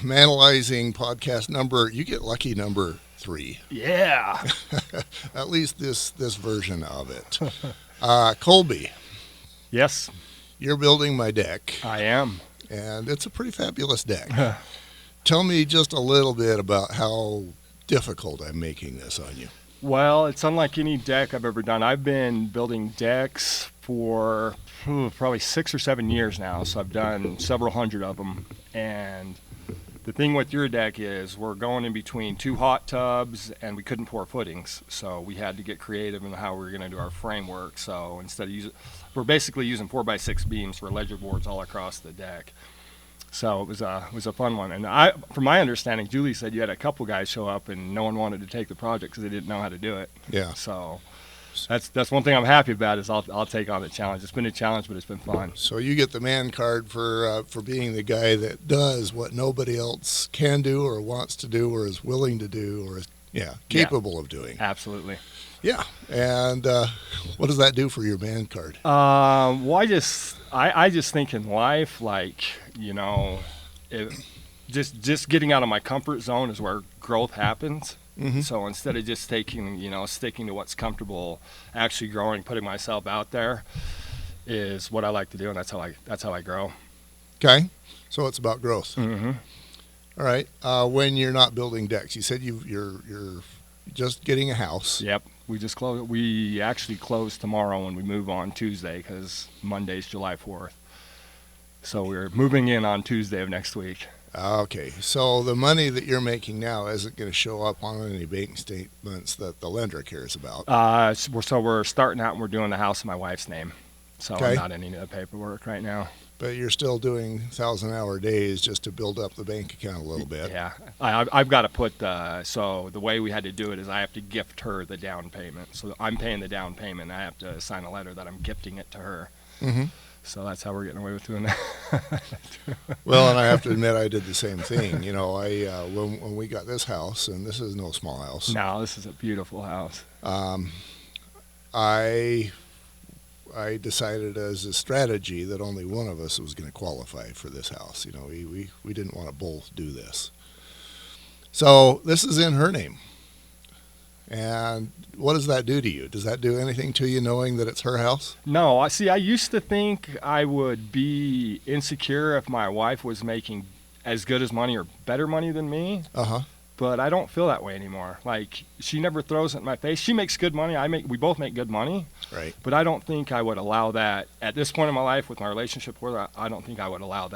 Manalizing podcast number, you get lucky number 3. Yeah. At least this version of it. Colby, Yes, you're building my deck, I am. and it's a pretty fabulous deck. Tell me just a little bit about how difficult I'm making this on you. Well, it's unlike any deck I've ever done. I've been building decks for probably 6 or 7 years now, so I've done several hundred of them. And the thing with your deck is we're going in between 2 hot tubs, and we couldn't pour footings, so we had to get creative in how we were going to do our framework. So instead of we're basically using 4x6 beams for ledger boards all across the deck. So it was a fun one. And from my understanding, Julie said you had a couple guys show up and no one wanted to take the project because they didn't know how to do it. Yeah. So that's one thing I'm happy about is I'll take on the challenge. It's been a challenge, but it's been fun. So you get the man card for being the guy that does what nobody else can do or wants to do or is willing to do or is capable of doing. Absolutely. Yeah. And what does that do for your man card? Well, I just think in life, like, just getting out of my comfort zone is where growth happens. Mm-hmm. So instead of just sticking to what's comfortable, actually growing, putting myself out there is what I like to do, and that's how I grow. Okay. So it's about growth. Mm-hmm. All right. When you're not building decks, you said you're just getting a house. Yep. We just close. We actually close tomorrow when we move on Tuesday because Monday's July 4th. So we're moving in on Tuesday of next week. Okay. So the money that you're making now isn't going to show up on any bank statements that the lender cares about. So we're starting out and we're doing the house in my wife's name. So Okay. I'm not in any of the paperwork right now. But you're still doing 1,000-hour days just to build up the bank account a little bit. Yeah, I've got to put so the way we had to do it is I have to gift her the down payment. So I'm paying the down payment. I have to sign a letter that I'm gifting it to her. Mm-hmm. So that's how we're getting away with doing that. Well, and I have to admit I did the same thing. When we got this house, and this is no small house. No, this is a beautiful house. I decided as a strategy that only one of us was going to qualify for this house. We didn't want to both do this. So this is in her name. And what does that do to you? Does that do anything to you knowing that it's her house? No, I used to think I would be insecure if my wife was making as good as money or better money than me. Uh-huh. But I don't feel that way anymore. Like, she never throws it in my face. She makes good money. We both make good money. Right. But I don't think I would allow that at this point in my life with my relationship with her. I don't think I would allow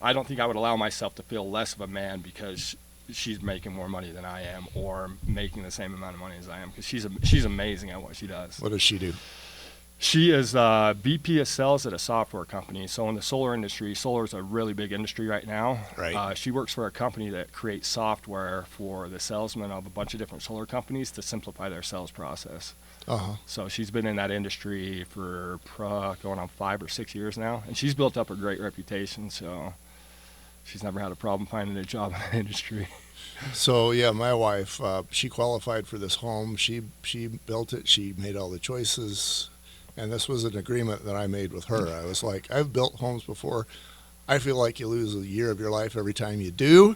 I don't think I would allow myself to feel less of a man because she's making more money than I am or making the same amount of money as I am, because she's amazing at what she does. What does she do? She is VP of sales at a software company. So in the solar industry, solar is a really big industry right now. Right. She works for a company that creates software for the salesmen of a bunch of different solar companies to simplify their sales process. Uh-huh. So she's been in that industry for going on 5 or 6 years now, and she's built up a great reputation. So she's never had a problem finding a job in that industry. So yeah, my wife, she qualified for this home. She built it. She made all the choices. And this was an agreement that I made with her. I was like, I've built homes before. I feel like you lose a year of your life every time you do.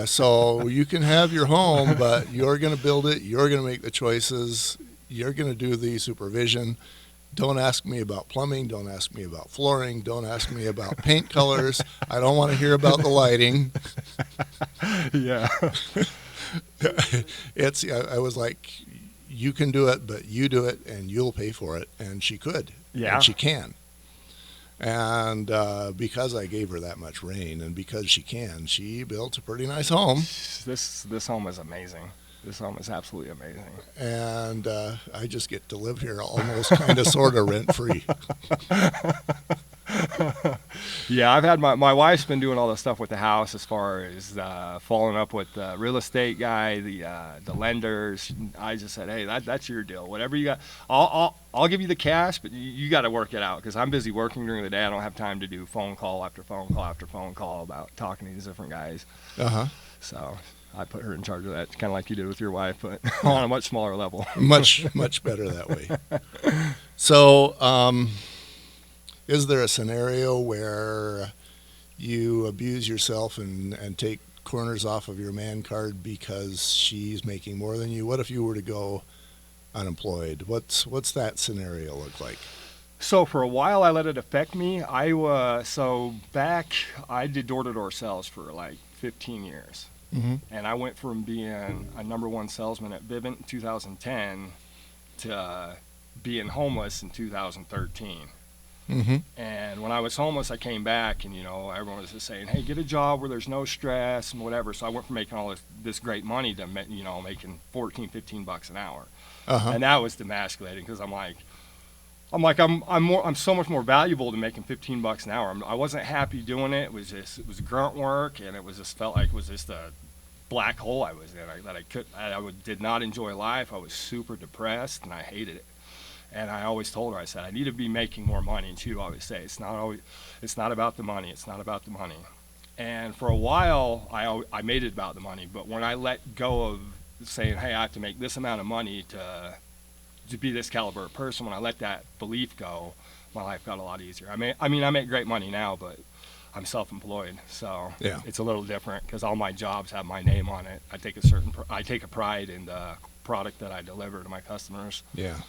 So you can have your home, but you're going to build it. You're going to make the choices. You're going to do the supervision. Don't ask me about plumbing. Don't ask me about flooring. Don't ask me about paint colors. I don't want to hear about the lighting. Yeah. I was like, you can do it, but you do it, and you'll pay for it. And she could. Yeah. And she can. And because I gave her that much reign, and because she can, she built a pretty nice home. This home is amazing. This home is absolutely amazing. And I just get to live here almost kind of sort of rent-free. Yeah, I've had my wife's been doing all the stuff with the house as far as following up with the real estate guy, the lenders. I just said, hey, that's your deal. Whatever you got, I'll give you the cash, but you got to work it out because I'm busy working during the day. I don't have time to do phone call after phone call after phone call about talking to these different guys. Uh-huh. So I put her in charge of that, kind of like you did with your wife, but on a much smaller level. Much better that way. So, is there a scenario where you abuse yourself and take corners off of your man card because she's making more than you? What if you were to go unemployed? What's that scenario look like? So for a while, I let it affect me. So back I did door-to-door sales for like 15 years, Mm-hmm. and I went from being a number one salesman at Vivint in 2010 to being homeless in 2013. Mm-hmm. And when I was homeless, I came back, and everyone was just saying, "Hey, get a job where there's no stress and whatever." So I went from making all this great money to making 14, 15 bucks an hour, Uh-huh. and that was demasculating because I'm so much more valuable than making 15 bucks an hour. I wasn't happy doing it. It was grunt work, and it was just felt like it was just a black hole I was in. Did not enjoy life. I was super depressed, and I hated it. And I always told her, I said, I need to be making more money. And she would always say, it's not about the money. It's not about the money. And for a while, I made it about the money. But when I let go of saying, hey, I have to make this amount of money to be this caliber of person, when I let that belief go, my life got a lot easier. I make great money now, but I'm self-employed, so Yeah. it's a little different because all my jobs have my name on it. I take a pride in the product that I deliver to my customers. Yeah.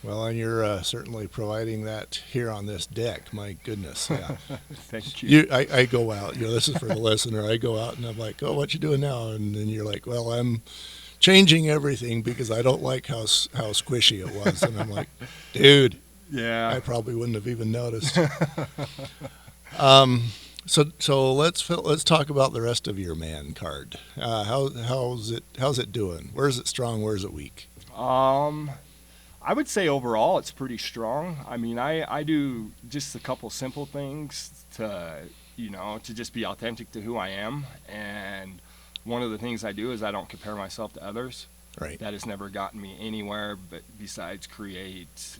Well, and you're certainly providing that here on this deck. My goodness. Yeah. Thank you. I go out. This is for the listener. I go out and I'm like, oh, what you doing now? And then you're like, well, I'm changing everything because I don't like how squishy it was. And I'm like, dude, Yeah. I probably wouldn't have even noticed. So let's talk about the rest of your man card. How's it doing? Where's it strong? Where's it weak? I would say overall it's pretty strong. I do just a couple simple things to just be authentic to who I am. And one of the things I do is I don't compare myself to others. Right. That has never gotten me anywhere, but besides create,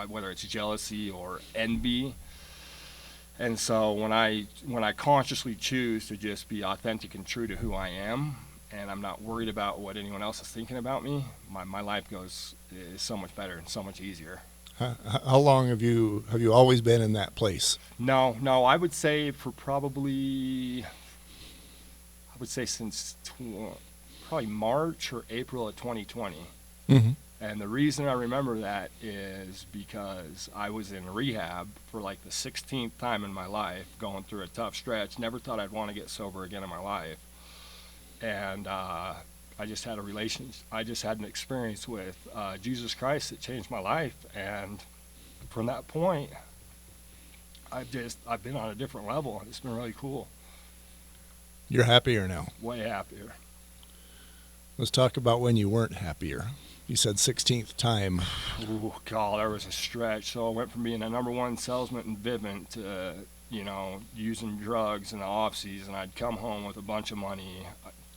whether it's jealousy or envy. And so when I consciously choose to just be authentic and true to who I am, and I'm not worried about what anyone else is thinking about me, my life is so much better and so much easier. How long have you always been in that place? No, I would say since probably March or April of 2020. Mm-hmm. And the reason I remember that is because I was in rehab for like the 16th time in my life, going through a tough stretch. Never thought I'd want to get sober again in my life. And I just had an experience with Jesus Christ that changed my life. And from that point, I've been on a different level. It's been really cool. You're happier now. Way happier. Let's talk about when you weren't happier. You said 16th time. Oh, God, there was a stretch. So I went from being a number one salesman in Vivint to, using drugs in the off season. I'd come home with a bunch of money,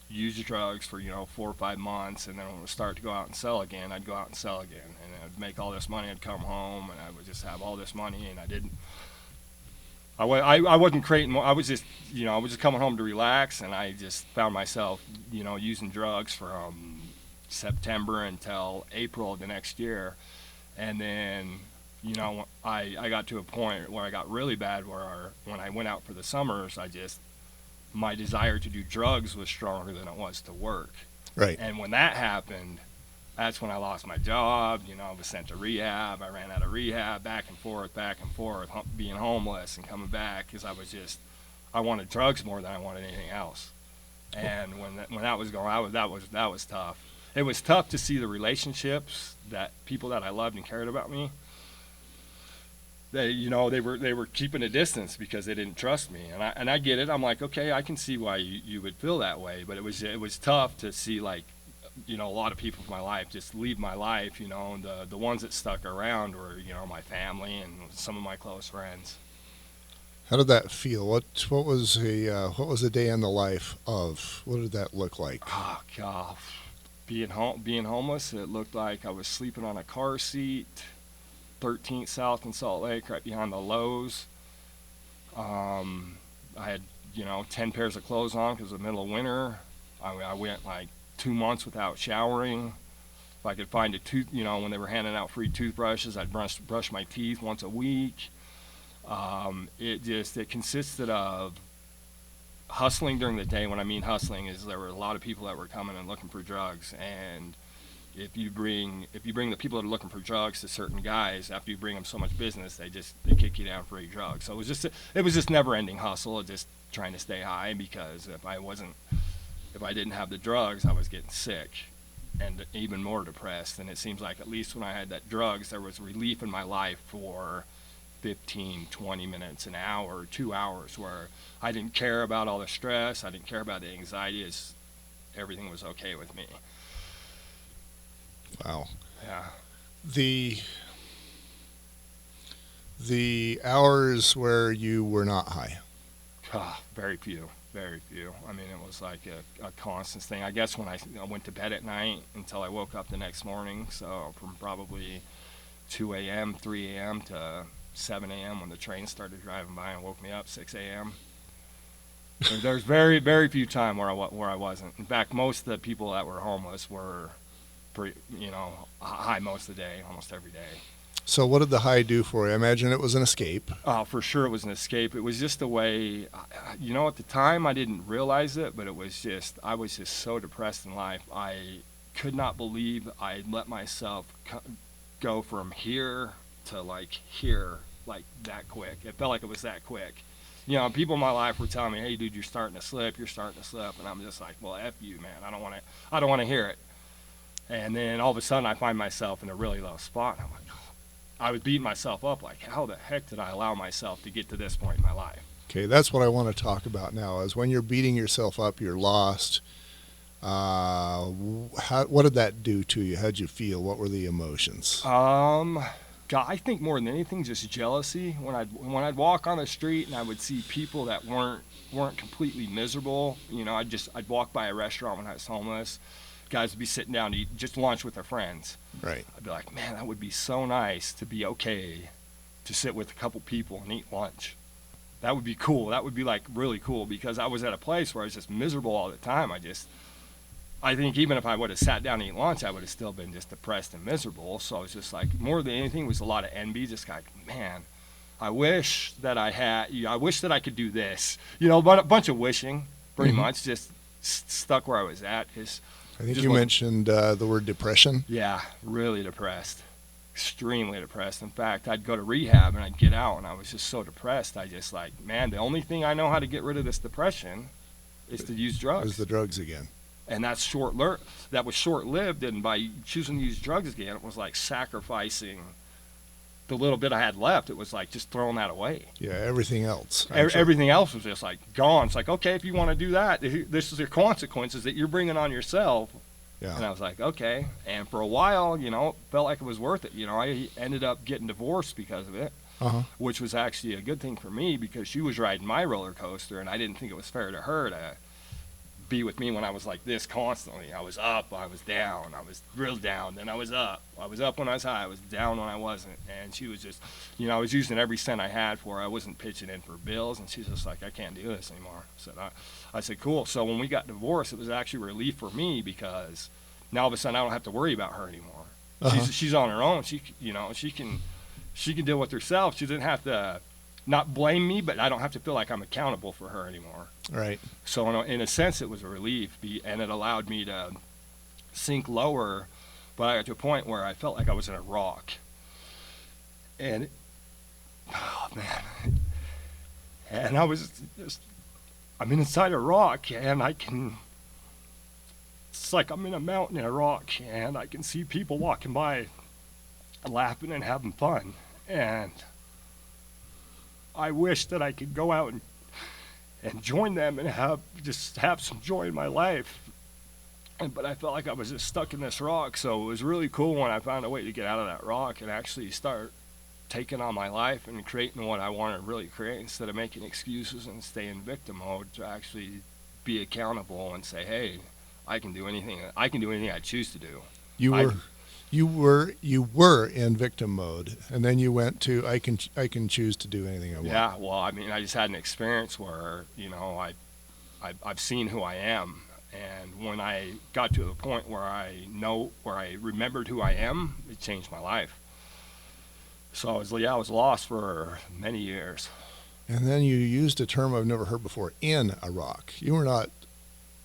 use drugs for, 4 or 5 months, and then when it would start to go out and sell again, I'd go out and sell again. And I'd make all this money, I'd come home, and I would just have all this money, and I wasn't creating more. I was just coming home to relax, and I just found myself, using drugs from September until April of the next year. And then, I got to a point where I got really bad where when I went out for the summers, my desire to do drugs was stronger than it was to work. Right. And when that happened, that's when I lost my job. I was sent to rehab. I ran out of rehab, back and forth, being homeless and coming back because I wanted drugs more than I wanted anything else. And when that was going on, that was tough. It was tough to see the relationships that people that I loved and cared about me. They were keeping a distance because they didn't trust me, and I get it. I'm like, okay, I can see why you would feel that way, but it was tough to see a lot of people from my life just leave my life. The ones that stuck around were my family and some of my close friends. How did that feel? What was a day in the life of? What did that look like? Oh God, being homeless, it looked like I was sleeping on a car seat, 13th South in Salt Lake, right behind the Lowe's. I had 10 pairs of clothes on because it was the middle of winter. I went like 2 months without showering. If I could find a tooth, when they were handing out free toothbrushes, I'd brush my teeth once a week. It consisted of hustling during the day. When I mean hustling, is there were a lot of people that were coming and looking for drugs, and if you bring the people that are looking for drugs to certain guys, after you bring them so much business, they kick you down for free drugs. So it was just never ending hustle, just trying to stay high, because if I didn't have the drugs, I was getting sick and even more depressed. And it seems like at least when I had that drugs, there was relief in my life for 15, 20 minutes, an hour, 2 hours, where I didn't care about all the stress, I didn't care about the anxiety. Everything was okay with me. Wow. Yeah. The hours where you were not high. Very few. Very few. I mean, it was like a constant thing. I guess when I went to bed at night until I woke up the next morning, so from probably 2 a.m., 3 a.m. to 7 a.m. when the train started driving by and woke me up 6 a.m. There's very, very few times where I wasn't. In fact, most of the people that were homeless were high most of the day, almost every day. So what did the high do for you? I imagine it was an escape. For sure it was an escape. It was just a way, at the time I didn't realize it, but I was just so depressed in life. I could not believe I let myself go from here to here, that quick. It felt like it was that quick. People in my life were telling me, "Hey dude, you're starting to slip, and I'm just like, well, F you, man. I don't want to hear it. And then all of a sudden I find myself in a really low spot. I'm like, I was beating myself up, like, how the heck did I allow myself to get to this point in my life? Okay, that's what I want to talk about now, is when you're beating yourself up, you're lost. What did that do to you? How'd you feel? What were the emotions? God, I think more than anything, just jealousy. When I'd walk on the street and I would see people that weren't completely miserable, I'd walk by a restaurant when I was homeless. Guys would be sitting down to eat just lunch with their friends. Right. I'd be like, man, that would be so nice to be okay to sit with a couple people and eat lunch. That would be cool. That would be really cool, because I was at a place where I was just miserable all the time. I think even if I would have sat down and eat lunch, I would have still been just depressed and miserable. So I was just like, more than anything, it was a lot of envy. Just like, man, I wish that I could do this. A bunch of wishing, pretty much, just stuck where I was at. I think you mentioned the word depression. Yeah, really depressed. Extremely depressed. In fact, I'd go to rehab and I'd get out and I was just so depressed. Man, the only thing I know how to get rid of this depression is to use drugs. Is the drugs again. And that was short-lived, and by choosing to use drugs again, it was like sacrificing the little bit I had left. It was like just throwing that away. Yeah, everything else. Everything else was just gone. It's like, okay, if you want to do that, this is the consequences that you're bringing on yourself. Yeah. And I was like, okay. And for a while, it felt like it was worth it. I ended up getting divorced because of it, which was actually a good thing for me, because she was riding my roller coaster, and I didn't think it was fair to her to be with me when I was like this constantly. I was up, I was down, I was real down, then I was up. I was up when I was high, I was down when I wasn't. And she was just, I was using every cent I had for her. I wasn't pitching in for bills, and she's just like, I can't do this anymore. I said, cool. So when we got divorced, it was actually a relief for me, because now all of a sudden I don't have to worry about her anymore. She's on her own. She can deal with herself. She doesn't have to not blame me, but I don't have to feel like I'm accountable for her anymore. Right. So in a sense, it was a relief, and it allowed me to sink lower. But I got to a point where I felt like I was in a rock. And, oh man. And I was just, I'm inside a rock, and it's like I'm in a mountain in a rock, and I can see people walking by laughing and having fun. And I wish that I could go out and join them and have some joy in my life. But I felt like I was just stuck in this rock. So it was really cool when I found a way to get out of that rock and actually start taking on my life and creating what I want to really create, instead of making excuses and stay in victim mode, to actually be accountable and say, hey, I can do anything I choose to do. You were in victim mode, and then you went to I can choose to do anything I want. Yeah, well, I mean, I just had an experience where I've seen who I am, and when I got to the point where I remembered who I am, it changed my life. So I was lost for many years. And then you used a term I've never heard before, in a rock. You were not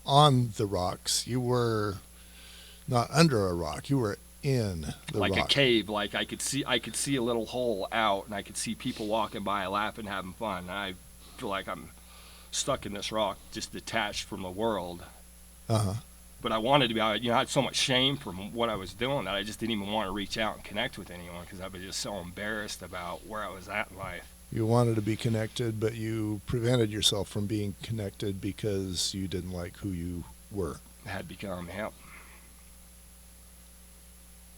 on the rocks. You were not under a rock. You were in the Like a rock. cave, like I could see a little hole out, and I could see people walking by laughing, having fun. And I feel like I'm stuck in this rock, just detached from the world. Uh-huh. But I wanted to be, I had so much shame from what I was doing that I just didn't even want to reach out and connect with anyone because I was just so embarrassed about where I was at in life. You wanted to be connected, but you prevented yourself from being connected because you didn't like who you were. I had become help.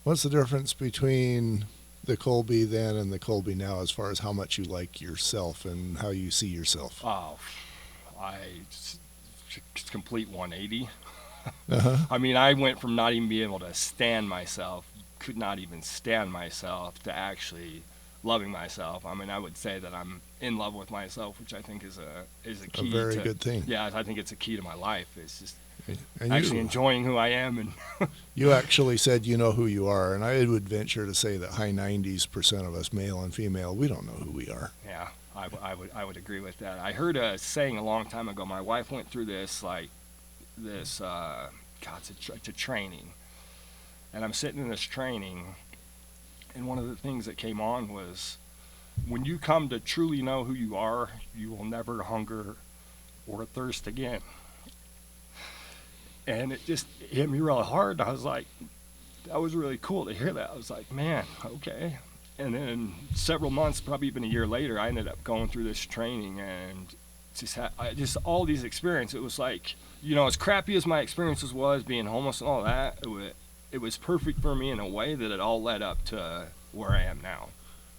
What's the difference between the Colby then and the Colby now as far as how much you like yourself and how you see yourself? Oh, complete 180. Uh-huh. I mean, I went from not even being able to stand myself, could not even stand myself, to actually loving myself. I mean, I would say that I'm in love with myself, which I think is a key. A very good thing. Yeah, I think it's a key to my life. It's just And actually enjoying who I am. And you actually said you know who you are, and I would venture to say that high 90% of us, male and female, we don't know who we are. Yeah, I would agree with that. I heard a saying a long time ago. My wife went through this it's a training, and I'm sitting in this training, and one of the things that came on was, when you come to truly know who you are, you will never hunger or thirst again. And it just hit me real hard. I was like, that was really cool to hear that. I was like, man, okay. And then several months, probably even a year later, I ended up going through this training and just all these experiences. It was like, as crappy as my experiences was, being homeless and all that, it was perfect for me in a way that it all led up to where I am now.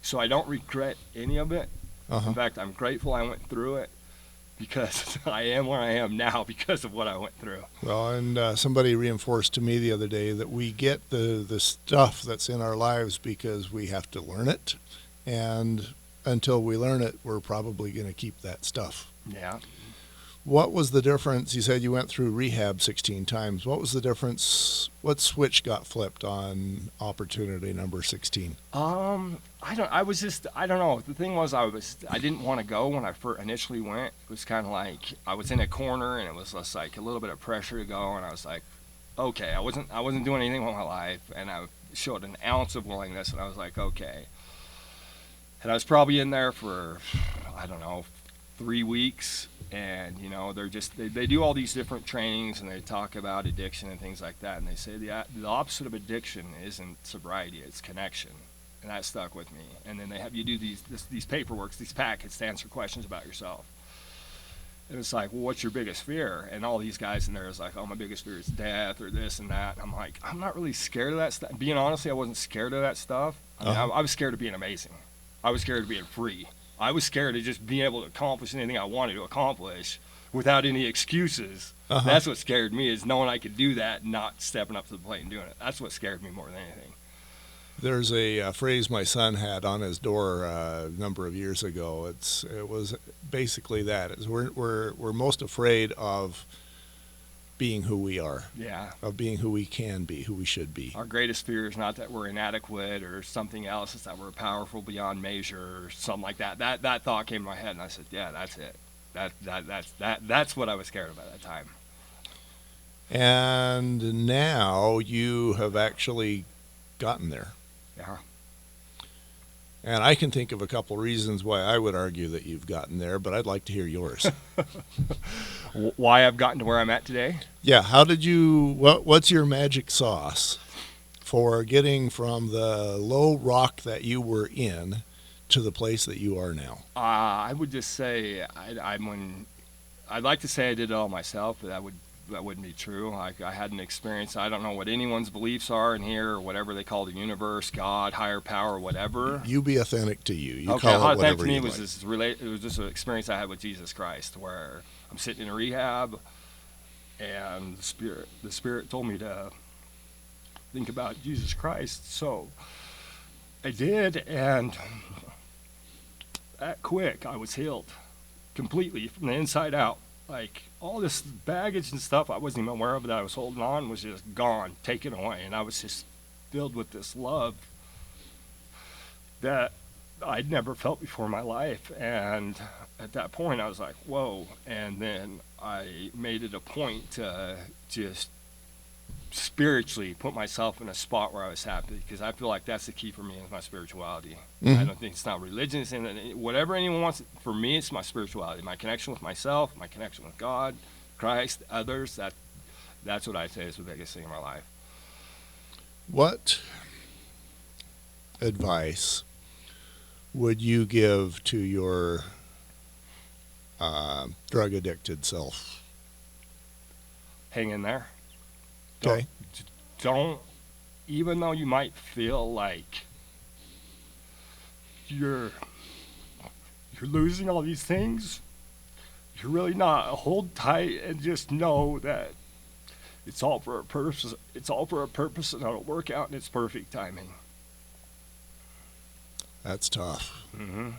So I don't regret any of it. Uh-huh. In fact, I'm grateful I went through it, because I am where I am now because of what I went through. Well, and somebody reinforced to me the other day that we get the stuff that's in our lives because we have to learn it. And until we learn it, we're probably going to keep that stuff. Yeah. What was the difference? You said you went through rehab 16 times. What was the difference? What switch got flipped on opportunity number 16? I don't know. The thing was, I didn't want to go when I first initially went. It was kind of like I was in a corner, and it was just like a little bit of pressure to go, and I was like, okay, I wasn't doing anything with my life, and I showed an ounce of willingness, and I was like, okay. And I was probably in there for, I don't know, 3 weeks. And they do all these different trainings, and they talk about addiction and things like that, and they say the opposite of addiction isn't sobriety, it's connection. And that stuck with me. And then they have you do these paperworks, these packets to answer questions about yourself. And it's like, well, what's your biggest fear? And all these guys in there is like, oh, my biggest fear is death or this and that. And I'm like, I'm not really scared of that stuff. Being honestly, I wasn't scared of that stuff. I mean, I was scared of being amazing. I was scared of being free. I was scared of just being able to accomplish anything I wanted to accomplish without any excuses. Uh-huh. That's what scared me, is knowing I could do that and not stepping up to the plate and doing it. That's what scared me more than anything. There's a phrase my son had on his door a number of years ago. It was basically that. We're most afraid of being who we are. Yeah. Of being who we can be, who we should be. Our greatest fear is not that we're inadequate or something else. It's that we're powerful beyond measure or something like that. That thought came to my head, and I said, yeah, that's it. That's what I was scared of at that time. And now you have actually gotten there. Yeah. And I can think of a couple reasons why I would argue that you've gotten there, but I'd like to hear yours. Why I've gotten to where I'm at today? Yeah, what's your magic sauce for getting from the low rock that you were in to the place that you are now? I would just say I'd like to say I did it all myself, but that wouldn't be true. I had an experience. I don't know what anyone's beliefs are in here, or whatever they call the universe, God, higher power, whatever. You be authentic to you. You okay, call it whatever to me you was like. it was just an experience I had with Jesus Christ, where I'm sitting in a rehab, and the Spirit told me to think about Jesus Christ. So I did, and that quick, I was healed completely from the inside out. Like, all this baggage and stuff I wasn't even aware of that I was holding on was just gone, taken away. And I was just filled with this love that I'd never felt before in my life. And at that point, I was like, whoa. And then I made it a point to just spiritually put myself in a spot where I was happy, because I feel like that's the key for me is my spirituality. Mm-hmm. I don't think it's not religion, it's whatever anyone wants. For me, it's my spirituality, my connection with myself, my connection with God, Christ, others. That's what I say is the biggest thing in my life. What advice would you give to your drug addicted self? Hang in there. Okay. Don't, even though you might feel like you're losing all these things, you're really not. Hold tight and just know that it's all for a purpose. It's all for a purpose, and it'll work out in its perfect timing. That's tough. Mm-hmm.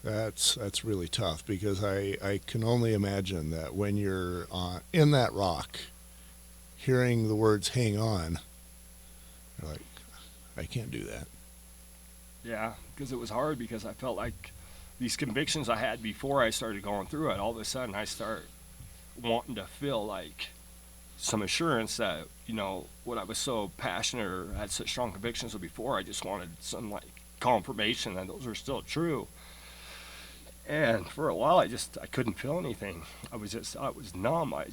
That's really tough, because I can only imagine that when you're in that rock, hearing the words "hang on," you're like, I can't do that. Yeah, because it was hard, because I felt like these convictions I had before I started going through it, all of a sudden I start wanting to feel like some assurance that, what I was so passionate or had such strong convictions of before, I just wanted some like confirmation that those are still true. And for a while, I couldn't feel anything. I was numb. I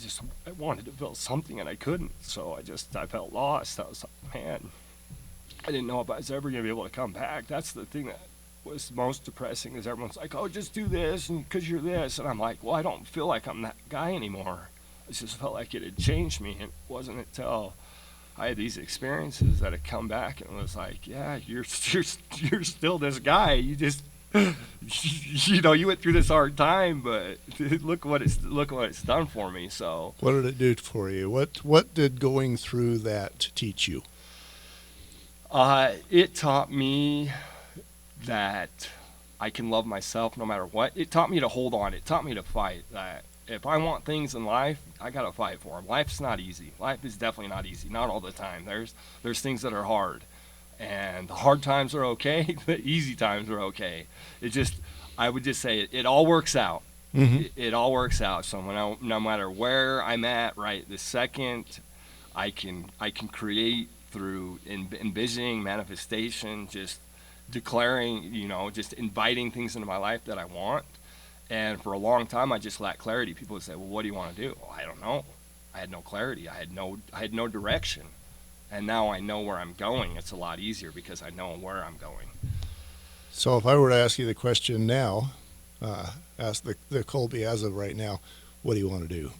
wanted to feel something, and I couldn't. So I felt lost. I was like, man, I didn't know if I was ever going to be able to come back. That's the thing that was most depressing, is everyone's like, oh, just do this, and because you're this. And I'm like, well, I don't feel like I'm that guy anymore. I just felt like it had changed me. And it wasn't until I had these experiences that had come back, and it was like, yeah, you're still this guy. You just, you went through this hard time, but look what it's done for me. So what did it do for you? What did going through that teach you? It taught me that I can love myself no matter what. It taught me to hold on. It taught me to fight. That if I want things in life, I gotta fight for them. Life's not easy. Life is definitely not easy. Not all the time. There's things that are hard. And the hard times are okay. The easy times are okay. I would just say it all works out. Mm-hmm. It all works out. So no matter where I'm at right this second, I can create through envisioning, manifestation, just declaring, just inviting things into my life that I want. And for a long time, I just lacked clarity. People would say, well, what do you want to do? Well, I don't know. I had no clarity. I had no direction. And now I know where I'm going. It's a lot easier because I know where I'm going. So if I were to ask you the question now, ask the Colby as of right now, what do you want to do?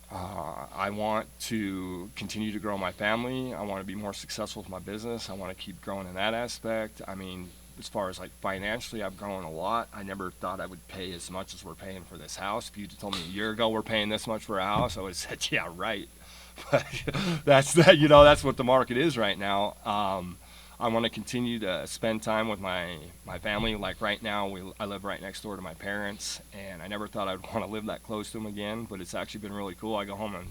I want to continue to grow my family. I want to be more successful with my business. I want to keep growing in that aspect. I mean, as far as like financially, I've grown a lot. I never thought I would pay as much as we're paying for this house. If you told me a year ago we're paying this much for a house, I would have said, yeah, right. But that's what the market is right now. I want to continue to spend time with my family. Like right now, I live right next door to my parents, and I never thought I'd want to live that close to them again, but it's actually been really cool. I go home and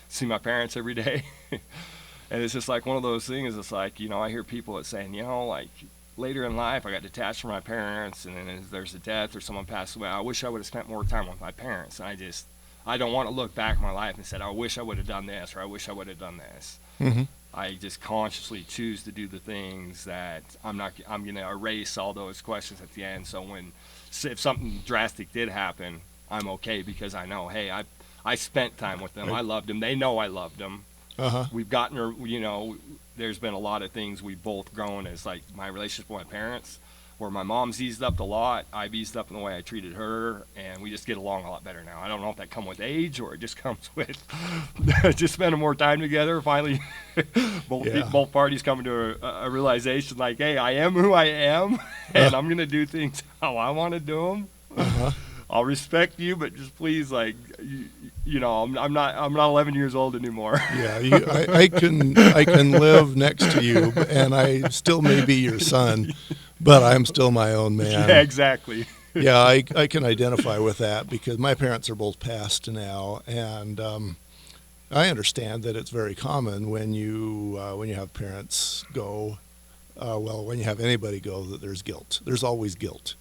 see my parents every day. And it's just like one of those things. It's like, I hear people that saying, like later in life, I got detached from my parents, and then there's a death or someone passed away. I wish I would have spent more time with my parents. And I don't want to look back in my life and say, I wish I would have done this, or I wish I would have done this. Mm-hmm. I just consciously choose to do the things that I'm going to erase all those questions at the end. So if something drastic did happen, I'm okay, because I know, hey, I spent time with them. Right. I loved them. They know I loved them. Uh-huh. We've gotten, there's been a lot of things we've both grown as, like my relationship with my parents, where my mom's eased up a lot. I've eased up in the way I treated her, and we just get along a lot better now. I don't know if that comes with age or it just comes with just spending more time together. Finally, both parties coming to a realization, like, hey, I am who I am, and I'm going to do things how I want to do them. Uh-huh. I'll respect you, but just please, like, I'm not 11 years old anymore. Yeah, I can live next to you, and I still may be your son, but I'm still my own man. Yeah, exactly. Yeah, I can identify with that, because my parents are both passed now, and I understand that it's very common when you have parents go. Well, when you have anybody go, that there's guilt. There's always guilt.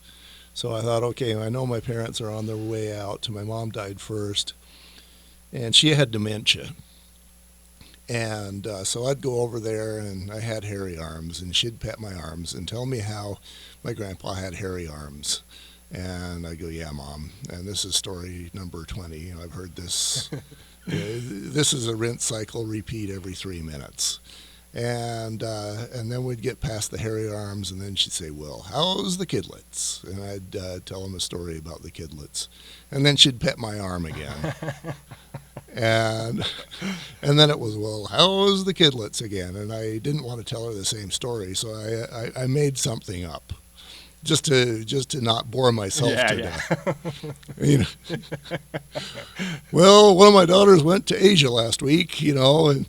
So I thought, okay, I know my parents are on their way out. My mom died first, and she had dementia. And so I'd go over there, and I had hairy arms, and she'd pet my arms and tell me how my grandpa had hairy arms. And I go, yeah, Mom. And this is story number 20. You know, I've heard this. This is a rinse cycle, repeat every 3 minutes. And then we'd get past the hairy arms, and then she'd say, well, how's the kidlets? And I'd tell him a story about the kidlets. And then she'd pet my arm again. and and then it was, well, how's the kidlets again? And I didn't want to tell her the same story, so I made something up. Just to not bore myself to death. You know, well, one of my daughters went to Asia last week, you know, and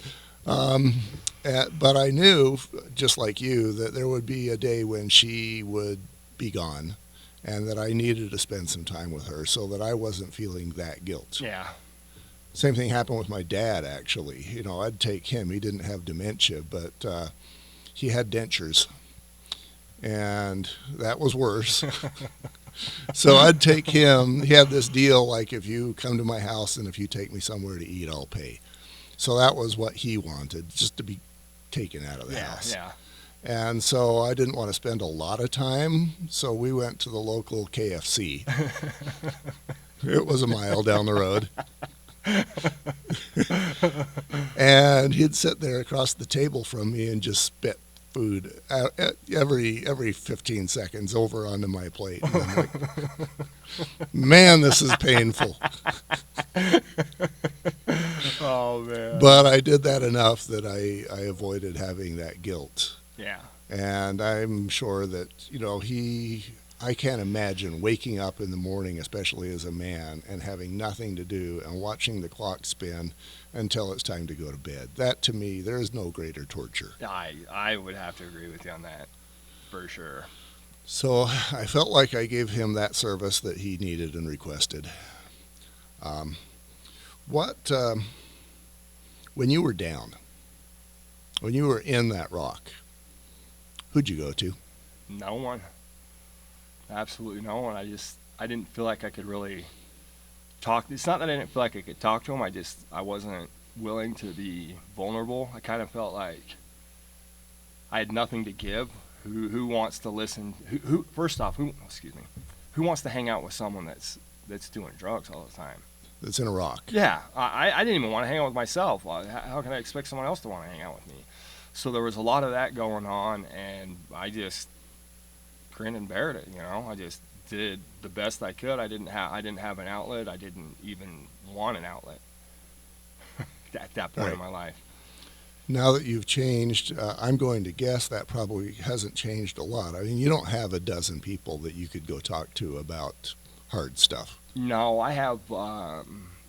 but I knew, just like you, that there would be a day when she would be gone, and that I needed to spend some time with her, so that I wasn't feeling that guilt. Yeah. Same thing happened with my dad, actually. You know, I'd take him. He didn't have dementia, but he had dentures. And that was worse. So I'd take him. He had this deal, like, if you come to my house and if you take me somewhere to eat, I'll pay. So that was what he wanted, just to be taken out of the house. Yeah. And so I didn't want to spend a lot of time, so we went to the local KFC. It was a mile down the road. And he'd sit there across the table from me and just spit food every 15 seconds over onto my plate. And I'm like, man, this is painful. Oh, man. But I did that enough that I avoided having that guilt. Yeah. And I'm sure that, you know, I can't imagine waking up in the morning, especially as a man, and having nothing to do and watching the clock spin until it's time to go to bed. That, to me, there is no greater torture. I would have to agree with you on that, for sure. So I felt like I gave him that service that he needed and requested. When you were down, when you were in that rock, who'd you go to? No one. Absolutely no one. I didn't feel like I could really talk. It's not that I didn't feel like I could talk to him. I wasn't willing to be vulnerable. I kind of felt like I had nothing to give. Who wants to listen? First off, who wants to hang out with someone that's doing drugs all the time? That's in a rock. Yeah, I didn't even want to hang out with myself. How can I expect someone else to want to hang out with me? So there was a lot of that going on, and I just grinned and bared it. You know, I just did the best I could. I didn't have an outlet. I didn't even want an outlet at that point in my life. Now that you've changed, I'm going to guess that probably hasn't changed a lot. I mean, you don't have a dozen people that you could go talk to about hard stuff. No, I have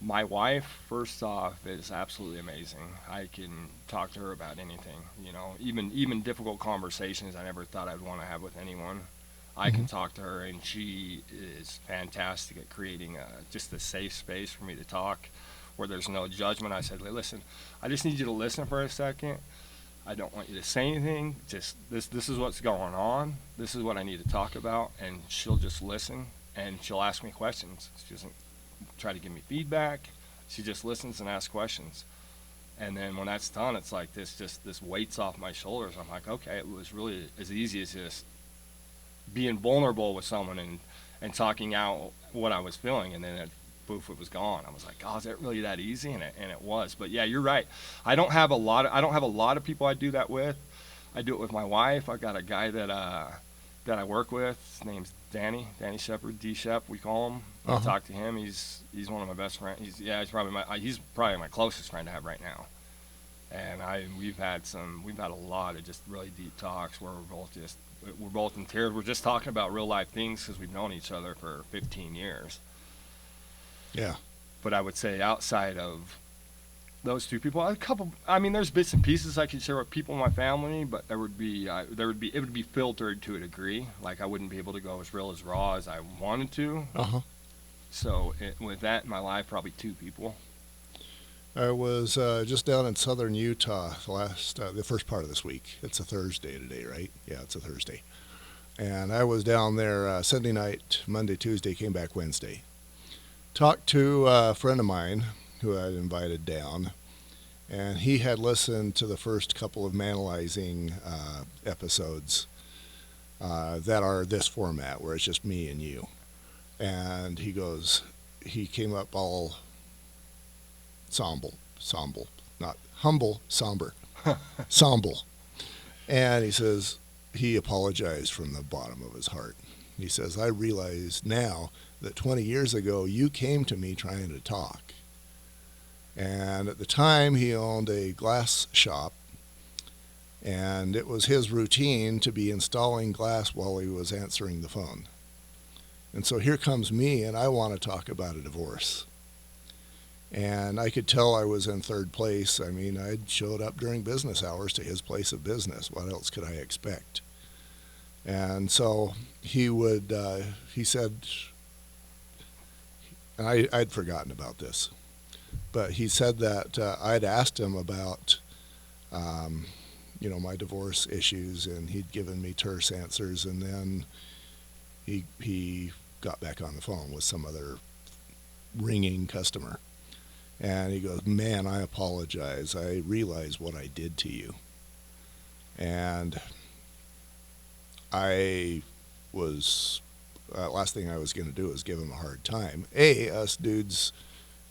my wife. First off, is absolutely amazing. I can talk to her about anything. You know, even difficult conversations I never thought I'd want to have with anyone. I can talk to her, and she is fantastic at creating just a safe space for me to talk, where there's no judgment. I said, listen, I just need you to listen for a second. I don't want you to say anything. Just this is what's going on. This is what I need to talk about, and she'll just listen, and she'll ask me questions. She doesn't try to give me feedback. She just listens and asks questions. And then when that's done, it's like this weight's off my shoulders. I'm like, okay, it was really as easy as just being vulnerable with someone and talking out what I was feeling, and then poof, it was gone. I was like, oh, is it really that easy? And it was. But yeah, you're right. I don't have a lot of people I do that with. I do it with my wife. I've got a guy that I work with. His name's Danny Shepard, D Shep, we call him. I talk to him. He's one of my best friends. He's probably my closest friend I have right now. And we've had a lot of just really deep talks where we're both in tears. We're just talking about real life things because we've known each other for 15 years. Yeah. But I would say outside of those two people, there's bits and pieces I could share with people in my family, but it would be filtered to a degree. Like I wouldn't be able to go as real as raw as I wanted to. Uh-huh. So with that in my life, probably two people. I was just down in southern Utah the first part of this week. It's a Thursday today, right? Yeah, it's a Thursday. And I was down there Sunday night, Monday, Tuesday, came back Wednesday. Talked to a friend of mine who I'd invited down, and he had listened to the first couple of Manalizing episodes that are this format, where it's just me and you. And he came up all somber, not humble, somber, somber. And he says he apologized from the bottom of his heart. He says, I realize now that 20 years ago you came to me trying to talk. And at the time he owned a glass shop, and it was his routine to be installing glass while he was answering the phone. And so here comes me, and I want to talk about a divorce. And I could tell I was in third place. I mean, I'd showed up during business hours to his place of business. What else could I expect? And so he said, and I'd forgotten about this, but he said that I'd asked him about, my divorce issues, and he'd given me terse answers, and then he got back on the phone with some other ringing customer. And he goes, man, I apologize. I realize what I did to you. And I was, last thing I was going to do is give him a hard time. A, us dudes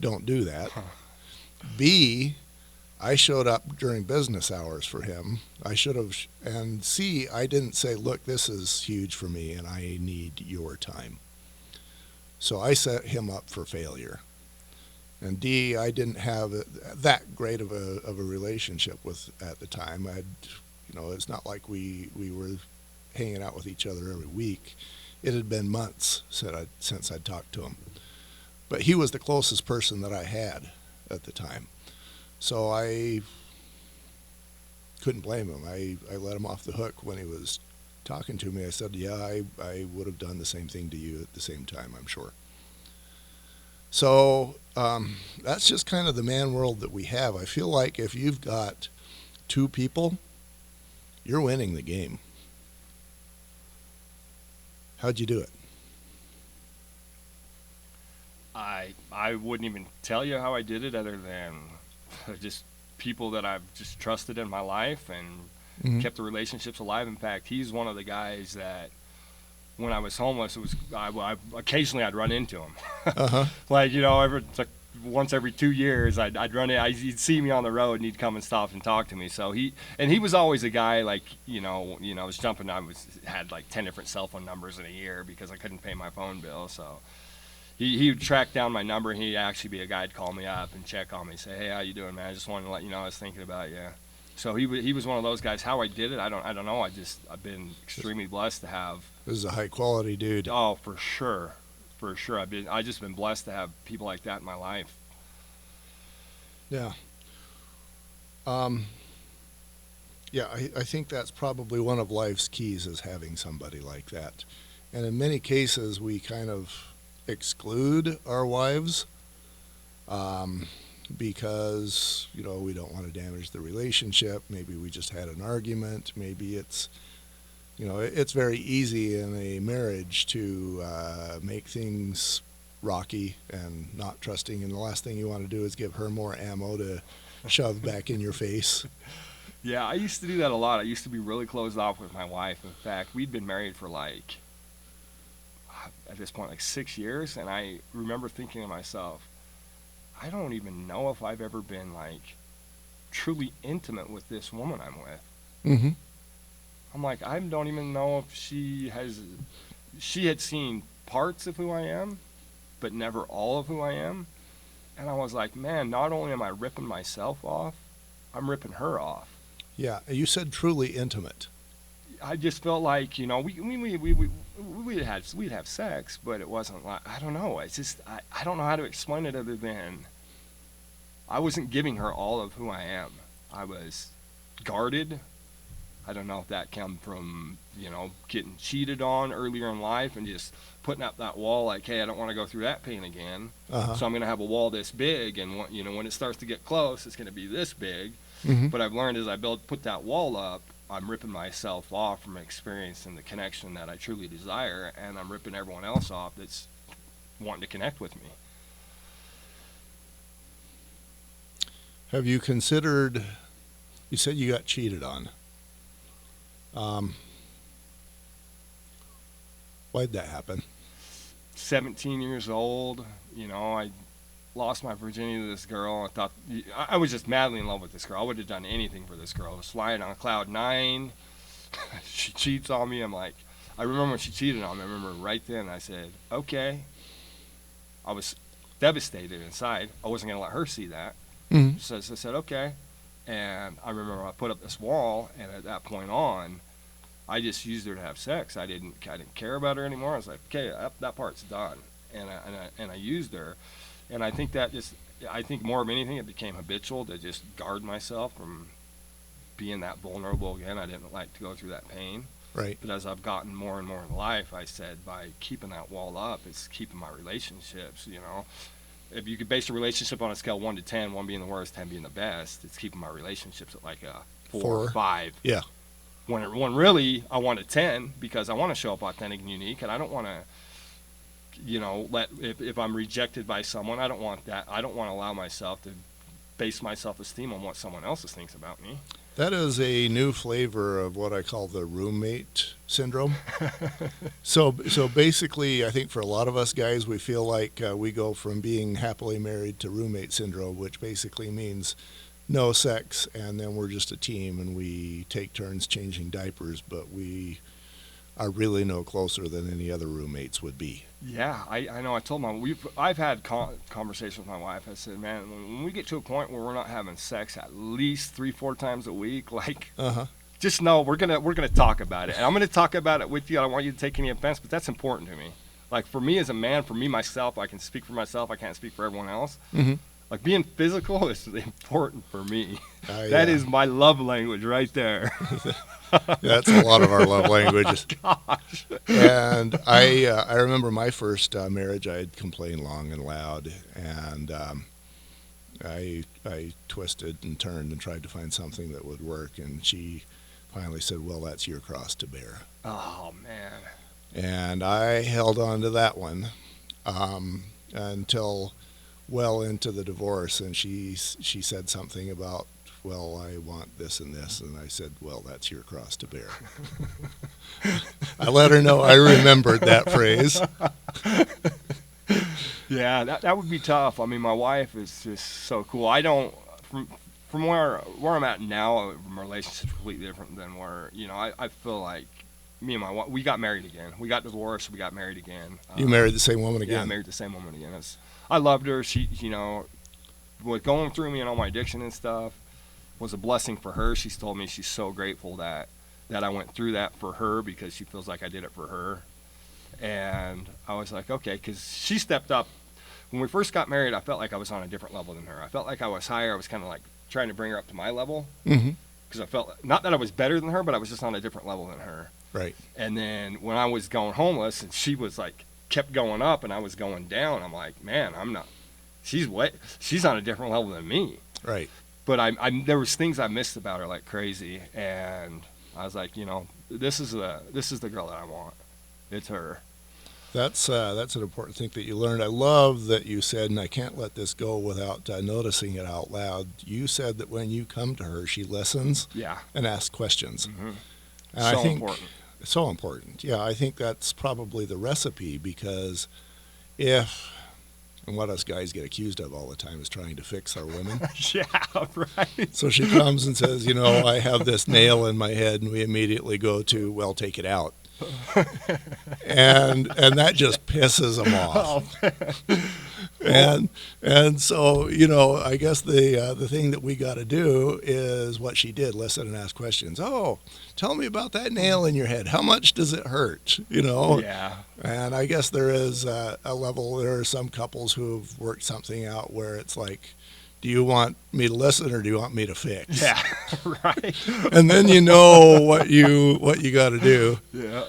don't do that. B, I showed up during business hours for him. I should have, and C, I didn't say, look, this is huge for me and I need your time. So I set him up for failure. And D, I didn't have that great of a relationship with at the time. It's not like we were hanging out with each other every week. It had been months since I'd talked to him. But he was the closest person that I had at the time. So I couldn't blame him. I let him off the hook when he was talking to me. I said, yeah, I would have done the same thing to you at the same time, I'm sure. So that's just kind of the man world that we have. I feel like if you've got two people, you're winning the game. How'd you do it? I wouldn't even tell you how I did it, other than just people that I've just trusted in my life and kept the relationships alive. In fact, he's one of the guys that when I was homeless, occasionally I'd run into him. Uh-huh. Once every 2 years, I'd run in. He'd see me on the road, and he'd come and stop and talk to me. So he was always a guy I was jumping. Had like 10 different cell phone numbers in a year because I couldn't pay my phone bill. So he would track down my number, and he'd actually be a guy who'd call me up and check on me, say, hey, how you doing, man? I just wanted to let you know I was thinking about you. So he was one of those guys. How I did it, I don't know. I've been extremely blessed to have. This is a high quality dude. Oh, for sure. I just been blessed to have people like that in my life. Yeah. Yeah, I think that's probably one of life's keys, is having somebody like that. And in many cases, we kind of exclude our wives because, we don't want to damage the relationship. Maybe we just had an argument. Maybe it's very easy in a marriage to make things rocky and not trusting, and the last thing you want to do is give her more ammo to shove back in your face. Yeah, I used to do that a lot. I used to be really closed off with my wife. In fact, we'd been married for at this point, 6 years, and I remember thinking to myself, I don't even know if I've ever been truly intimate with this woman I'm with. Mm-hmm. I'm like, I don't even know if she had seen parts of who I am, but never all of who I am. And I was like, man, not only am I ripping myself off, I'm ripping her off. Yeah, you said truly intimate. I just felt like, we'd have sex, but it wasn't like, I don't know. It's just, I don't know how to explain it other than I wasn't giving her all of who I am. I was guarded. I don't know if that came from, getting cheated on earlier in life and just putting up that wall like, hey, I don't want to go through that pain again. Uh-huh. So I'm going to have a wall this big, and when it starts to get close, it's going to be this big. Mm-hmm. But I've learned as I put that wall up, I'm ripping myself off from experiencing the connection that I truly desire, and I'm ripping everyone else off that's wanting to connect with me. Have you considered, you said you got cheated on. Why'd that happen? 17 years old, I lost my virginity to this girl. I thought I was just madly in love with this girl. I would have done anything for this girl. I was flying on cloud 9. She cheats on me. I'm like, I remember when she cheated on me. I remember right then I said, okay. I was devastated inside. I wasn't going to let her see that. Mm-hmm. So I said, okay. And I remember I put up this wall, and at that point on, I just used her to have sex. I didn't care about her anymore. I was like, okay, that part's done. And I used her. And I think more of anything, it became habitual to just guard myself from being that vulnerable again. I didn't like to go through that pain. Right. But as I've gotten more and more in life, I said, by keeping that wall up, it's keeping my relationships, If you could base a relationship on a scale 1 to 10, 1 being the worst, 10 being the best, it's keeping my relationships at like a 4 or 5. Yeah. When really, I want a 10 because I want to show up authentic and unique, and I don't want to, if I'm rejected by someone, I don't want that. I don't want to allow myself to base my self-esteem on what someone else thinks about me. That is a new flavor of what I call the roommate syndrome. So basically, I think for a lot of us guys, we feel like we go from being happily married to roommate syndrome, which basically means no sex, and then we're just a team, and we take turns changing diapers, but we are really no closer than any other roommates would be. Yeah, I know. I told I've had conversations with my wife. I said, man, when we get to a point where we're not having sex at least 3-4 times a week, like, just know we're gonna talk about it, and I'm gonna talk about it with you. I don't want you to take any offense, but that's important to me. Like, for me as a man, for me myself, I can speak for myself. I can't speak for everyone else. Mm-hmm. Like, being physical is important for me. That is my love language right there. That's a lot of our love languages. Gosh. And I remember my first marriage. I had complained long and loud, and I twisted and turned and tried to find something that would work. And she finally said, "Well, that's your cross to bear." Oh man. And I held on to that one until well into the divorce, and she said something about, well, I want this and this, and I said, well, that's your cross to bear. I let her know I remembered that phrase. Yeah, that would be tough. I mean, my wife is just so cool. I don't, from where I'm at now, my relationship's completely different than where, I feel like me and my wife, we got married again. We got divorced, we got married again. You married the same woman again? Yeah, I married the same woman again. I loved her. She, with going through me and all my addiction and stuff, was a blessing for her. She's told me she's so grateful that I went through that for her, because she feels like I did it for her. And I was like, okay, because she stepped up. When we first got married, I felt like I was on a different level than her. I felt like I was higher. I was kind of like trying to bring her up to my level. Mm-hmm. Because I felt, not that I was better than her, but I was just on a different level than her. Right. And then when I was going homeless and she was like, kept going up and I was going down, I'm like, man, I'm not, she's on a different level than me. Right. But there was things I missed about her like crazy, and I was like, this is the girl that I want. It's her. That's an important thing that you learned. I love that you said, and I can't let this go without noticing it out loud. You said that when you come to her, she listens. Yeah. And asks questions. Mm-hmm. And so I think, important. So important. Yeah, I think that's probably the recipe, because and what us guys get accused of all the time is trying to fix our women. Yeah, right. So she comes and says, I have this nail in my head, and we immediately go to, well, take it out. and that just pisses them off. Oh, and so I guess the thing that we got to do is what she did: listen and ask questions. Oh, tell me about that nail in your head. How much does it hurt? Yeah. And I guess there is a level. There are some couples who have worked something out where it's like, do you want me to listen or do you want me to fix? Yeah, right. And then you know what you got to do. Yeah.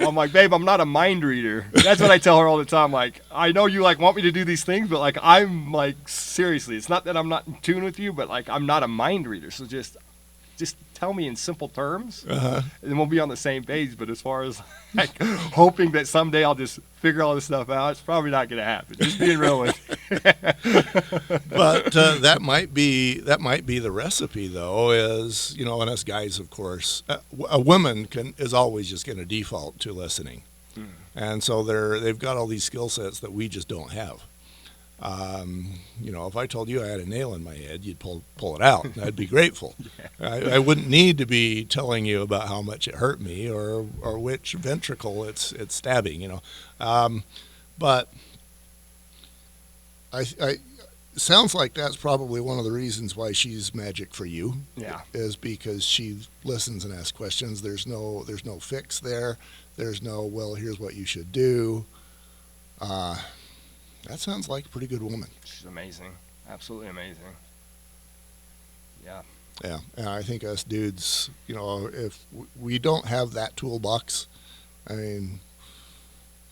I'm like, babe, I'm not a mind reader. That's what I tell her all the time. Like, I know you like want me to do these things, but like, I'm like, seriously, it's not that I'm not in tune with you, but like, I'm not a mind reader. So just tell me in simple terms, and then we'll be on the same page. But as far as like hoping that someday I'll just figure all this stuff out, it's probably not going to happen. Just being real with you. But that might be the recipe, though. Is and us guys, of course, a woman is always just going to default to listening, and so they've got all these skill sets that we just don't have. If I told you I had a nail in my head, you'd pull it out. I'd be grateful. I wouldn't need to be telling you about how much it hurt me or which ventricle it's stabbing. But I sounds like that's probably one of the reasons why she's magic for you. Yeah, is because she listens and asks questions. There's no fix there. There's no, well, here's what you should do. That sounds like a pretty good woman. she's amazing, absolutely amazing. Yeah. Yeah, and I think us dudes, if we don't have that toolbox, I mean,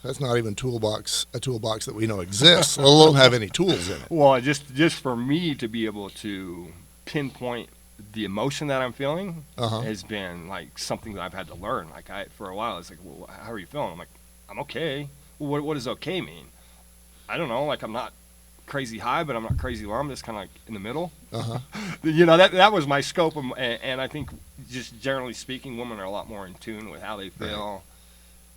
that's not even a toolbox that we know exists, let alone have any tools in it. Well, just for me to be able to pinpoint the emotion that I'm feeling has been like something that I've had to learn. Like for a while, it's like, well, how are you feeling? I'm like, I'm okay. Well, what does okay mean? I don't know. Like I'm not crazy high, but I'm not crazy low. I'm just kind of like in the middle. That was my scope, and I think just generally speaking, women are a lot more in tune with how they feel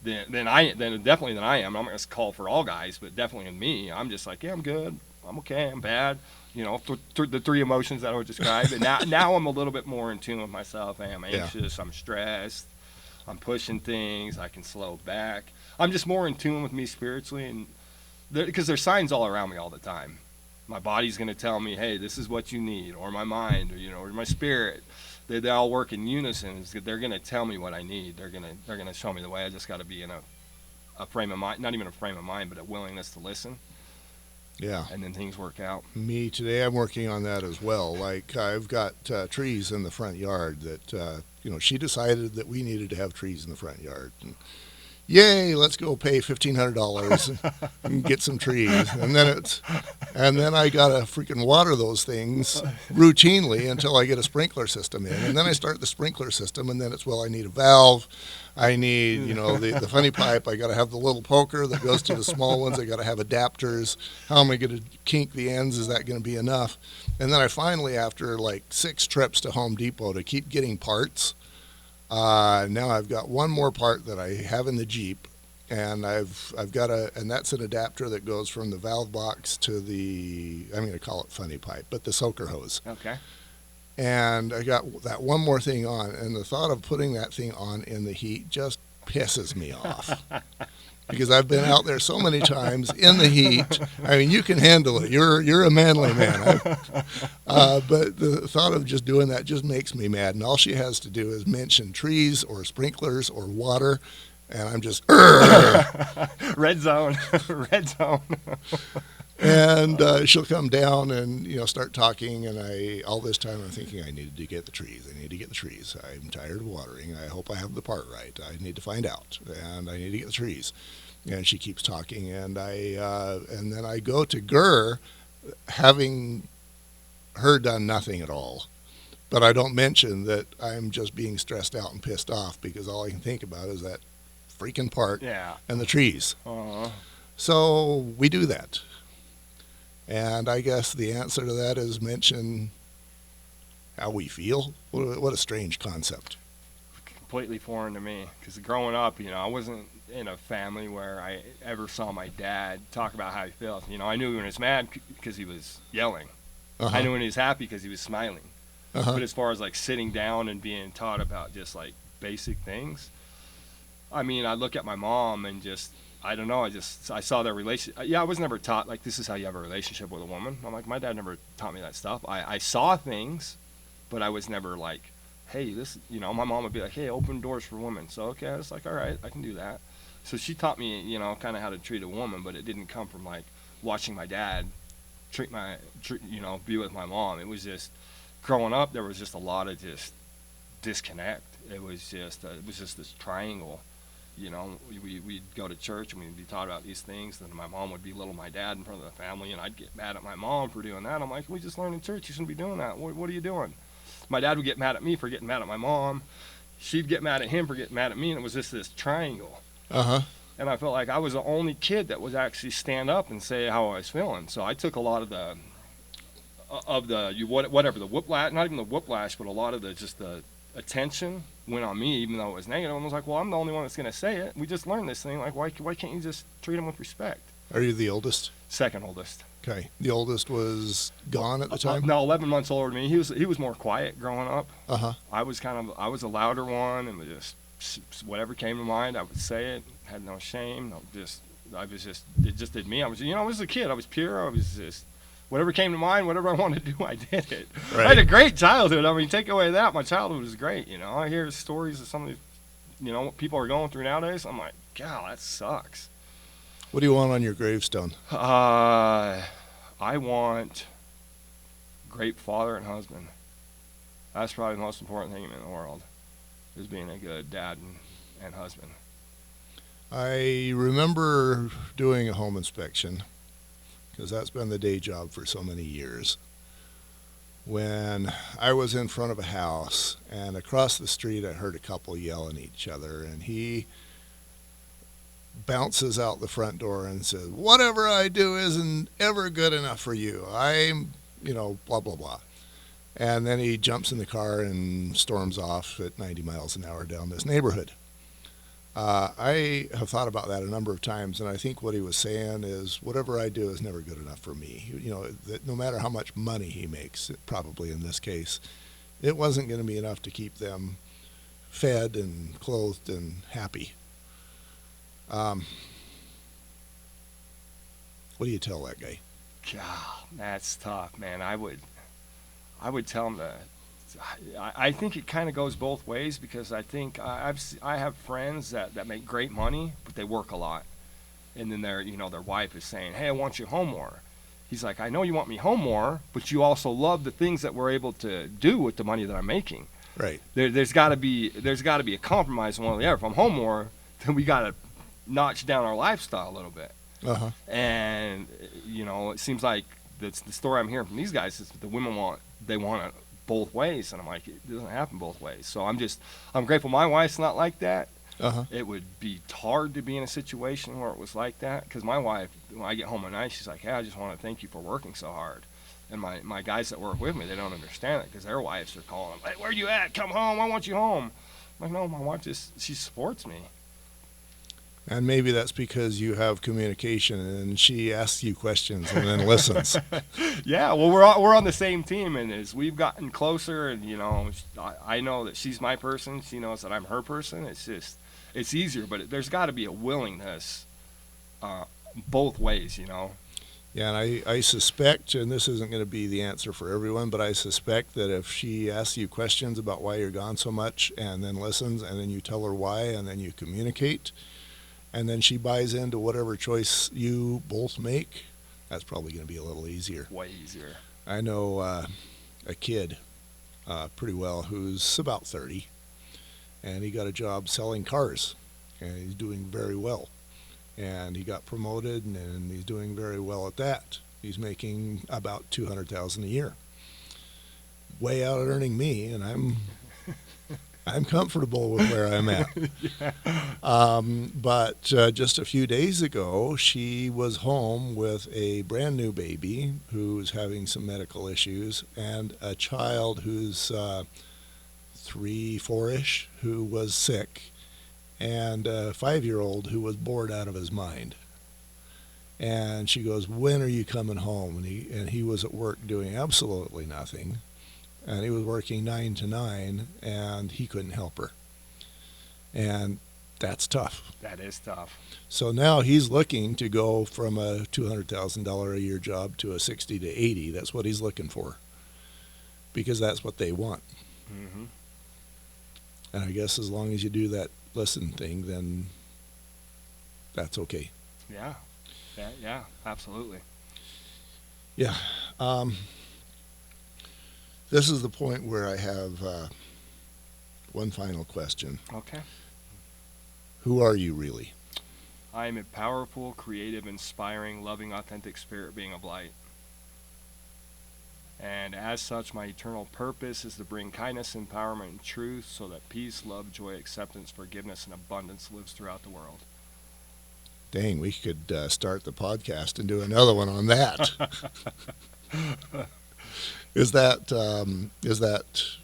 than definitely than I am. I'm not going to call for all guys, but definitely in me, I'm just like, yeah, I'm good, I'm okay, I'm bad. The three emotions that I would describe. And now I'm a little bit more in tune with myself. I'm anxious, I'm stressed, I'm pushing things, I can slow back. I'm just more in tune with me spiritually, and because there's signs all around me all the time. My body's going to tell me, hey, this is what you need, or my mind, or my spirit. They all work in unison. They're going to tell me what I need. They're going to show me the way. I just got to be in a frame of mind, not even a frame of mind, but a willingness to listen. Yeah. And then things work out. Me today, I'm working on that as well. Like I've got trees in the front yard that she decided that we needed to have trees in the front yard. And, yay, let's go pay $1,500 and get some trees. And then I got to freaking water those things routinely until I get a sprinkler system in. And then I start the sprinkler system, and then it's, well, I need a valve. I need, the funny pipe. I got to have the little poker that goes to the small ones. I got to have adapters. How am I going to kink the ends? Is that going to be enough? And then I finally, after like 6 trips to Home Depot to keep getting parts, now I've got one more part that I have in the Jeep, and I've got and that's an adapter that goes from the valve box to I'm going to call it funny pipe, but the soaker hose. Okay. And I got that one more thing on, and the thought of putting that thing on in the heat just pisses me off. Because I've been out there so many times in the heat. I mean, you can handle it. You're a manly man. But the thought of just doing that just makes me mad. And all she has to do is mention trees or sprinklers or water, and I'm just red zone, red zone. And she'll come down and start talking, and all this time I'm thinking I needed to get the trees. I need to get the trees. I'm tired of watering. I hope I have the part right. I need to find out, and I need to get the trees. And she keeps talking, and then I go to Gurr, having her done nothing at all. But I don't mention that I'm just being stressed out and pissed off because all I can think about is that freaking part and the trees. So we do that. And I guess the answer to that is mention how we feel. What a strange concept. Completely foreign to me, because growing up, I wasn't in a family where I ever saw my dad talk about how he felt. I knew when he was mad because he was yelling. I knew when he was happy because he was smiling. But as far as like sitting down and being taught about just like basic things, I mean, I look at my mom and just, I don't know, I saw their relationship. Yeah, I was never taught, like, this is how you have a relationship with a woman. I'm like, my dad never taught me that stuff. I saw things, but I was never like, hey, this, my mom would be like, hey, open doors for women. So, okay, I was like, all right, I can do that. So she taught me, kind of how to treat a woman, but it didn't come from, like, watching my dad be with my mom. It was just growing up. There was just a lot of just disconnect. It was just this triangle. We'd go to church and we'd be taught about these things. Then my mom would belittle my dad in front of the family, and I'd get mad at my mom for doing that. I'm like, we just learned in church you shouldn't be doing that. What are you doing? My dad would get mad at me for getting mad at my mom. She'd get mad at him for getting mad at me, and it was just this triangle. And I felt like I was the only kid that would actually stand up and say how I was feeling. So I took a lot of the whiplash, not even the whiplash, but a lot of the attention went on me, even though it was negative. I was like, well, I'm the only one that's going to say it. We just learned this thing. Like, why can't you just treat them with respect? Are you the oldest? Second oldest. Okay. The oldest was gone at the time? No, 11 months older than me. He was more quiet growing up. I was a louder one, and just whatever came to mind, I would say it. Had no shame. It just did me. I was a kid. I was pure. I was just, whatever came to mind, whatever I wanted to do, I did it. Right. I had a great childhood. I mean, take away that, my childhood was great. I hear stories of some of these, what people are going through nowadays. I'm like, God, that sucks. What do you want on your gravestone? I want great father and husband. That's probably the most important thing in the world, is being a good dad and husband. I remember doing a home inspection, because that's been the day job for so many years, when I was in front of a house, and across the street I heard a couple yelling at each other, and he bounces out the front door and says, whatever I do isn't ever good enough for you. I'm, blah, blah, blah. And then he jumps in the car and storms off at 90 miles an hour down this neighborhood. I have thought about that a number of times, and I think what he was saying is, whatever I do is never good enough for me. That no matter how much money he makes, probably in this case, it wasn't going to be enough to keep them fed and clothed and happy. What do you tell that guy? God, that's tough, man. I would tell him that. I think it kind of goes both ways, because I think I have friends that make great money, but they work a lot, and then their wife is saying, hey, I want you home more. He's like, I know you want me home more, but you also love the things that we're able to do with the money that I'm making. Right. There's got to be a compromise one or the other. If I'm home more, then we got to notch down our lifestyle a little bit. And it seems like the story I'm hearing from these guys is the women want it both ways, and I'm like, it doesn't happen both ways. So I'm grateful my wife's not like that. It would be hard to be in a situation where it was like that, because my wife, when I get home at night, she's like, hey, I just want to thank you for working so hard. And my guys that work with me, they don't understand it, because their wives are calling them, hey, where you at? Come home, I want you home. I'm like, no, my wife she supports me. And maybe that's because you have communication, and she asks you questions and then listens. Yeah, well, we're on the same team, and as we've gotten closer, and I know that she's my person, she knows that I'm her person. It's easier, but there's got to be a willingness both ways, Yeah, and I suspect, and this isn't going to be the answer for everyone, but I suspect that if she asks you questions about why you're gone so much, and then listens, and then you tell her why, and then you communicate, and then she buys into whatever choice you both make, that's probably going to be a little easier. Way easier. I know a kid pretty well who's about 30, and he got a job selling cars, and he's doing very well. And he got promoted, and he's doing very well at that. He's making about $200,000 a year, way out earning me, and I'm comfortable with where I'm at. Yeah. But just a few days ago, she was home with a brand new baby who's having some medical issues, and a child who's 3, 4-ish who was sick, and a 5-year-old who was bored out of his mind. And she goes, when are you coming home? And he was at work doing absolutely nothing. And he was working 9 to 9, and he couldn't help her. And that's tough. That is tough. So now he's looking to go from a $200,000 a year job to a 60 to 80. That's what he's looking for, because that's what they want. Mm-hmm. And I guess as long as you do that listen thing, then that's okay. Yeah, absolutely. Yeah. Um, this is the point where I have one final question. Okay. Who are you really? I am a powerful, creative, inspiring, loving, authentic spirit being of light. And as such, my eternal purpose is to bring kindness, empowerment, and truth so that peace, love, joy, acceptance, forgiveness, and abundance lives throughout the world. Dang, we could start the podcast and do another one on that. Is that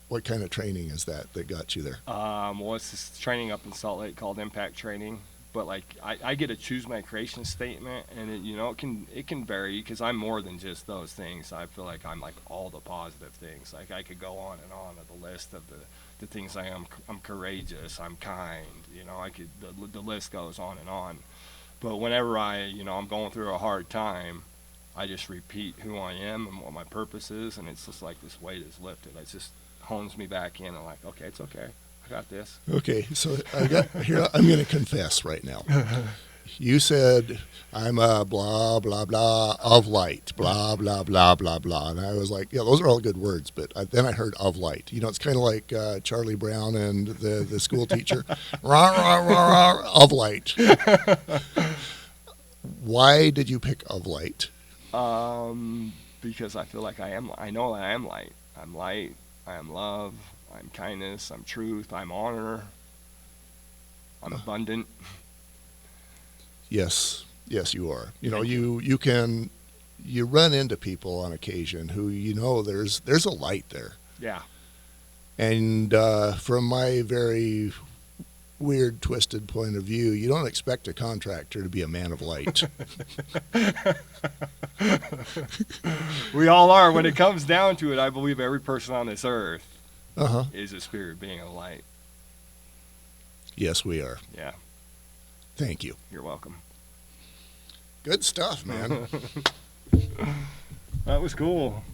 what kind of training is that got you there? Well, it's this training up in Salt Lake called Impact Training. But like I get to choose my creation statement, and it can vary because I'm more than just those things. I feel like I'm like all the positive things. Like I could go on and on of the list of the things I am. I'm courageous. I'm kind. The list goes on and on. But whenever I'm going through a hard time, I just repeat who I am and what my purpose is, and it's just like this weight is lifted. It just hones me back in and like, okay, it's okay. I got this. Okay, so I'm going to confess right now. You said I'm a blah blah blah of light, blah blah blah blah blah, and I was like, yeah, those are all good words. But then I heard of light. It's kind of like Charlie Brown and the school teacher, rah rah rah rah of light. Why did you pick of light? Because I feel like I know that I am light. I'm light. I am love. I'm kindness, I'm truth, I'm honor, I'm abundant. Yes, you are. You run into people on occasion who there's a light there. Yeah. And from my very weird, twisted point of view, you don't expect a contractor to be a man of light. We all are. When it comes down to it, I believe every person on this earth is a spirit being of light. Yes, we are. Yeah. Thank you. You're welcome. Good stuff, man. That was cool.